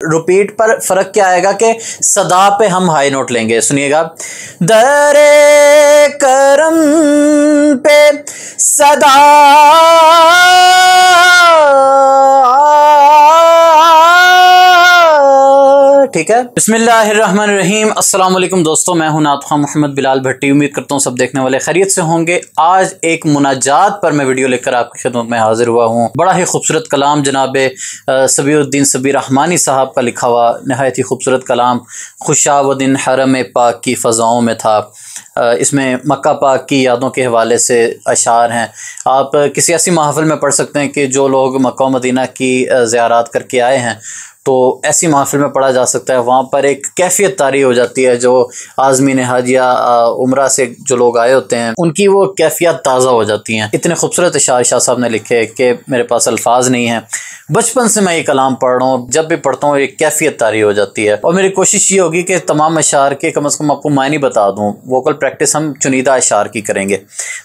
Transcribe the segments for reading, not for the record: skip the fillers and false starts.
Repeat पर फ़र्क क्या आएगा कि सदा पे हम हाई नोट लेंगे। सुनिएगा, दरे करम पे सदा ठीक है। बिस्मिल्लाहिर्रहमानिर्रहीम। अस्सलाम वालेकुम दोस्तों, मैं हूं नात खां मोहम्मद बिलाल भट्टी। उम्मीद करता हूं सब देखने वाले खैरियत से होंगे। आज एक मुनाजात पर मैं वीडियो लेकर आपकी खिदमत में हाजिर हुआ हूं। बड़ा ही खूबसूरत कलाम जनाब सबीउद्दीन सबीर रहमानी साहब का लिखा हुआ नहायत ही खूबसूरत कलाम खुशावदिन हरम पाक की फ़ज़ाओं में था। इसमें मक्का पाक की यादों के हवाले से अशार हैं। आप किसी ऐसी महफ़िल में पढ़ सकते हैं कि जो लोग मक्का मदीना की ज़ियारत करके आए हैं, तो ऐसी महफ़िल में पढ़ा जा सकता है। वहाँ पर एक कैफ़ियत तारी हो जाती है। जो आज़मीन हज या उम्रा से जो लोग आए होते हैं, उनकी वो कैफ़ियत ताज़ा हो जाती हैं। इतने खूबसूरत इशार शाह साहब ने लिखे कि मेरे पास अल्फाज नहीं हैं। बचपन से मैं ये कलाम पढ़ रहा हूँ, जब भी पढ़ता हूँ एक कैफ़ियत तारी हो जाती है। और मेरी कोशिश ये होगी कि तमाम अशार के कम से कम आपको मायने बता दूँ। वोकल प्रैक्टिस हम चुनीदा अशार की करेंगे।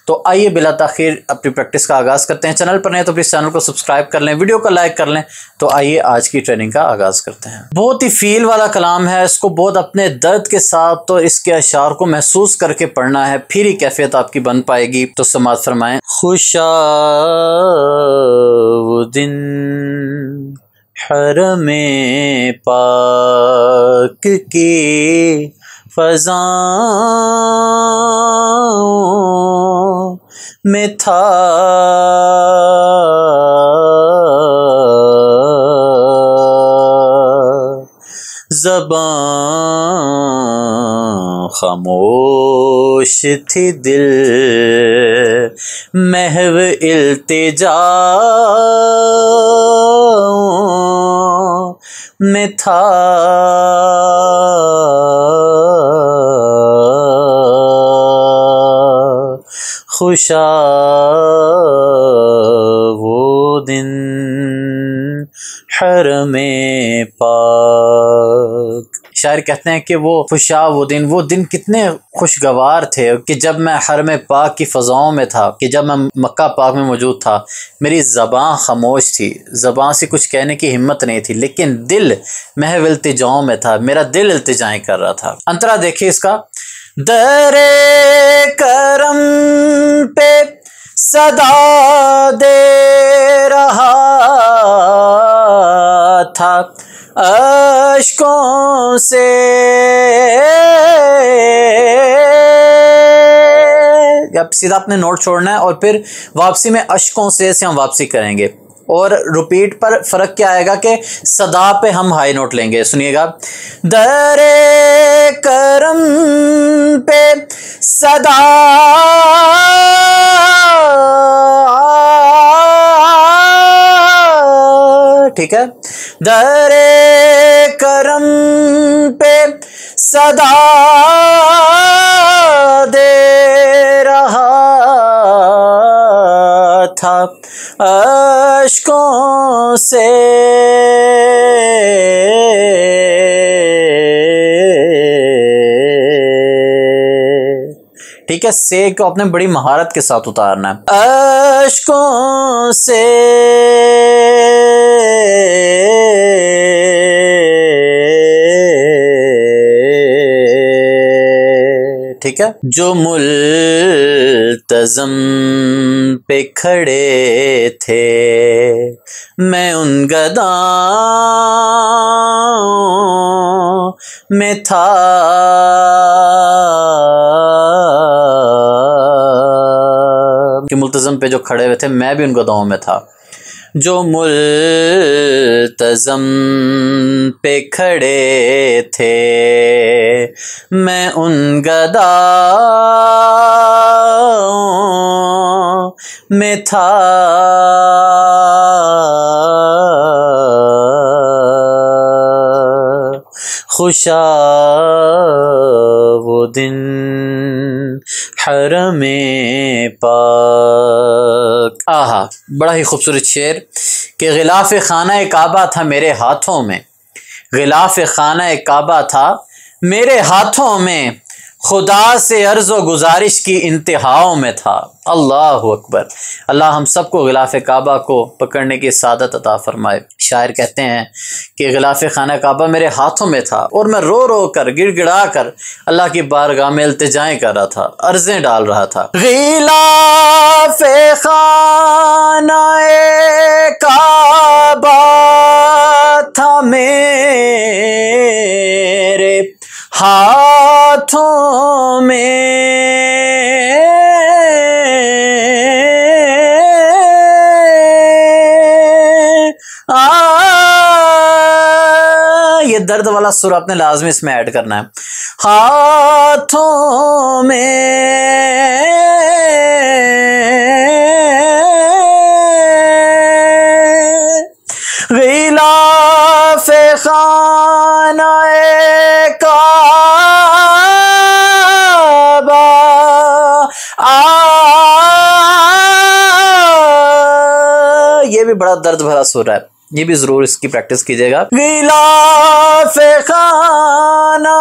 तो आइए बिला ताख़ीर अपनी प्रैक्टिस का आगाज़ करते हैं। चैनल पर नहीं तो प्लीज़ चैनल को सब्सक्राइब कर लें, वीडियो को लाइक कर लें। तो आइए आज की ट्रेनिंग का आगाज़ करते हैं। बहुत ही फील वाला कलाम है, इसको बहुत अपने दर्द के साथ तो इसके अशार को महसूस करके पढ़ना है, फिर ही कैफियत आपकी बन पाएगी। तो समाअत फरमाएं। खुशावदिन हरमे पाक की फ़ज़ाओं में था ज़बां खामोश थी, दिल महव इल्तिजा में था। खुशावदिन हरमे पाक। शायर कहते हैं कि वो खुशावदिन, वो दिन कितने खुशगवार थे कि जब मैं हरम पाक की फ़ज़ाओं में था, कि जब मैं मक्का पाक में मौजूद था। मेरी ज़बां खामोश थी, ज़बां से कुछ कहने की हिम्मत नहीं थी, लेकिन दिल महव इल्तिजाओं में था। मेरा दिल इल्तिजाएं कर रहा था। अंतरा देखिए इसका, दरे करम पे सदा दे रहा था, अश्कों से अब सीधा अपने नोट छोड़ना है और फिर वापसी में अश्कों से हम वापसी करेंगे। और रिपीट पर फ़र्क क्या आएगा कि सदा पे हम हाई नोट लेंगे। सुनिएगा, दरे करम पे सदा ठीक है। दरे करम पे सदा दे रहा था, अश्कों से ठीक है। से को अपने बड़ी महारत के साथ उतारना है। अश्कों से ठीक है। जो मुल्तज़म पे खड़े थे, मैं उन गदाओं में था, कि मुल्तज़म पे जो खड़े हुए थे मैं भी उन गदाओं में था। जो मुल्तज़म पे खड़े थे, मैं उन गदाओं में था, खुशावदिन हरमे पाक। आहा, बड़ा ही खूबसूरत शेर कि गिलाफ़ खाना काबा था मेरे हाथों में, गिलाफ़ खाना काबा था मेरे हाथों में, खुदा से अर्ज़ व गुजारिश की इंतहाओं में था। अल्लाह अकबर। अल्लाह हम सबको गिलाफ़ काबा को पकड़ने की सादत अता फरमाए। शायर कहते हैं कि गिलाफ़ खाना काबा मेरे हाथों में था और मैं रो रो कर गिड़गिड़ा कर अल्लाह की बारगाह में इल्तिजाएं कर रहा था, अर्ज़ें डाल रहा था। गिलाफ़ खाना काबा था मेरे हाथों में, ये दर्द वाला सुर आपने लाजमी इसमें ऐड करना है। हाथों में गिलाफ़ खाना काबा ये भी बड़ा दर्द भरा सुर है, ये भी जरूर इसकी प्रैक्टिस कीजिएगा। गिलाफ़ खाना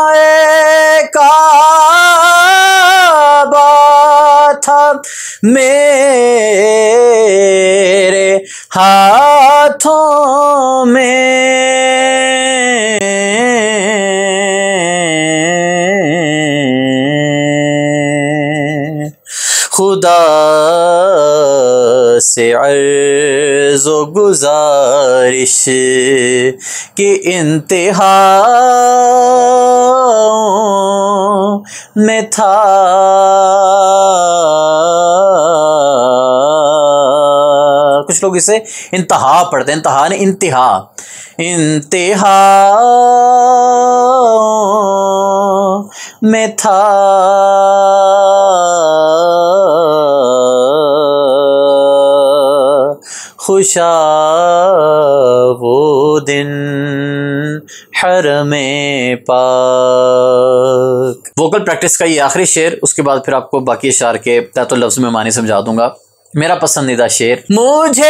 काबा था मेरे हाथों में, खुदा से अर्ज़ व गुजारिश की इंतहाओं में था। कुछ लोग इसे इंतहा पढ़ते हैं, इंतहा नहीं इंतहा, इंतहा में था। खुशा वो दिन हरमे पाक। वोकल प्रैक्टिस का ये आखिरी शेर, उसके बाद फिर आपको बाकी अशार के तहत लफ्ज़ में मानी समझा दूंगा। मेरा पसंदीदा शेर। मुझे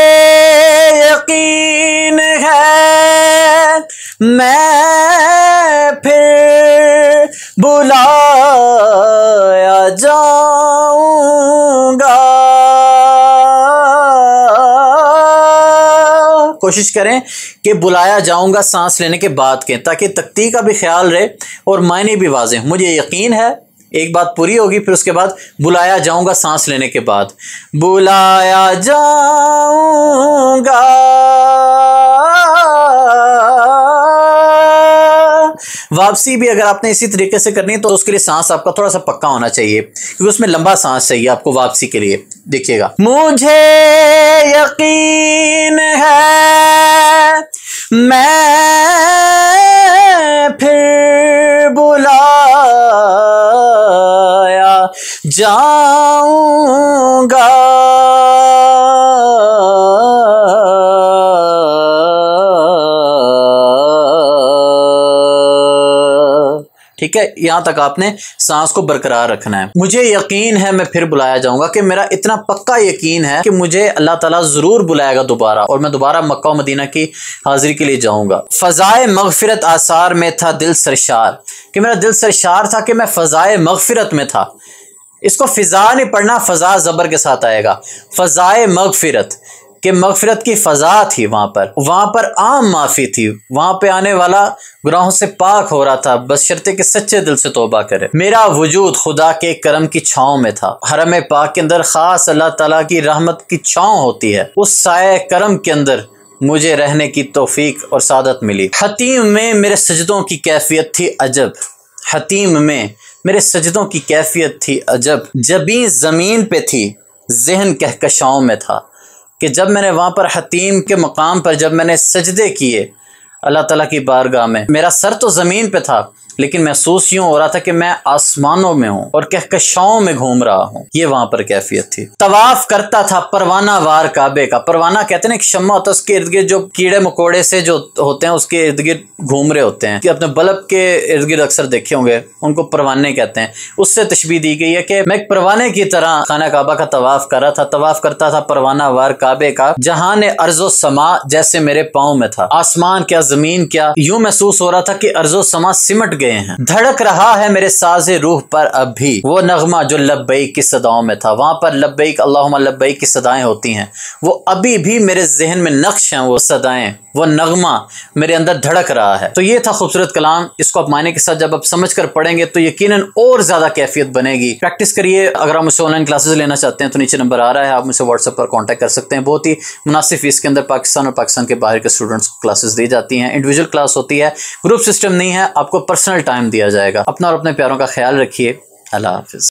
यकीन है मैं फिर बुलाया जाऊंगा। कोशिश करें कि बुलाया जाऊंगा सांस लेने के बाद के, ताकि तख्ती का भी ख्याल रहे और मायने भी वाज़ेह। मुझे यकीन है एक बात पूरी होगी, फिर उसके बाद बुलाया जाऊंगा सांस लेने के बाद, बुलाया जाऊंगा। वापसी भी अगर आपने इसी तरीके से करनी है तो उसके लिए सांस आपका थोड़ा सा पक्का होना चाहिए, क्योंकि उसमें लंबा सांस चाहिए आपको वापसी के लिए। देखिएगा, मुझे यकीन है मैं फिर बुलाया जाऊंगा। ठीक है, यहां तक आपने सांस को बरकरार रखना है। मुझे यकीन है मैं फिर बुलाया जाऊंगा, कि मेरा इतना पक्का यकीन है कि मुझे अल्लाह ताला जरूर बुलाएगा दोबारा, और मैं दोबारा मक्का और मदीना की हाजिरी के लिए जाऊंगा। फजाए मगफिरत आसार में था दिल सरशार, कि मेरा दिल सरशार था कि मैं फजाए मगफिरत में था। इसको फिजा नहीं पढ़ना, फजा जबर के साथ आएगा। फजाए मगफिरत कि मगफिरत की फ़ज़ा थी, वहाँ पर आम माफ़ी थी, वहाँ पे आने वाला गुनाहों से पाक हो रहा था, बशर्ते कि सच्चे दिल से तौबा करे। मेरा वजूद खुदा के करम की छाँव में था। हरम पाक के अंदर ख़ास अल्लाह ताला की रहमत की छाँव होती है, उस साए करम के अंदर मुझे रहने की तौफीक और सादत मिली। हतीम में मेरे सजदों की कैफियत थी अजब, हतीम में मेरे सजदों की कैफियत थी अजब। जबी ज़मीन पे थी जहन कहकशाओं में था, कि जब मैंने वहाँ पर हतीम के मकाम पर जब मैंने सजदे किए अल्लाह ताला की बारगाह में, मेरा सर तो ज़मीन पे था, लेकिन महसूस यूँ हो रहा था कि मैं आसमानों में हूँ और कहकशाओं में घूम रहा हूँ। ये वहाँ पर कैफियत थी। तवाफ़ करता था परवाना वार काबे का। परवाना कहते हैं ना, एक शम्मा होता है, उसके इर्द गिर्द जो कीड़े मकोड़े से जो होते हैं उसके इर्द गिर्द घूम रहे होते हैं, कि अपने बल्ब के इर्द गिर्द अक्सर देखे होंगे, उनको परवाने कहते हैं। उससे तशबीह दी गई है कि मैं एक परवाने की तरह खाना काबा का तवाफ़ कर रहा था। तवाफ़ करता था परवाना वार काबे का, जहाँ ने अर्ज़ो समा जैसे मेरे पाँव में था। आसमान के जमीन क्या, यूं महसूस हो रहा था कि अर्ज़ो समा सिमट गए हैं। धड़क रहा है मेरे साजे रूह पर अब भी वो नगमा जो लब्बैक की सदाओं में था। वहां पर लब्बैक अल्लाहुम्मा लब्बैक की सदाएं होती हैं, वो अभी भी मेरे जहन में नक्श हैं, वो सदाएं, वो नगमा मेरे अंदर धड़क रहा है। तो ये था खूबसूरत कलाम। इसको आप मायने के साथ जब आप समझ कर पढ़ेंगे तो यकीनन और ज्यादा कैफियत बनेगी। प्रैक्टिस करिए। अगर आप मुझसे ऑनलाइन क्लासेस लेना चाहते हैं तो नीचे नंबर आ रहा है, आप मुझसे व्हाट्सएप पर कांटेक्ट कर सकते हैं। बहुत ही मुनासिब फीस के अंदर पाकिस्तान और पाकिस्तान के बाहर के स्टूडेंट्स को क्लासेस दी जाती हैं। इंडिविजुअल क्लास होती है, ग्रुप सिस्टम नहीं है, आपको पर्सनल टाइम दिया जाएगा। अपना और अपने प्यारों का ख्याल रखिए। अल्लाह हाफिज।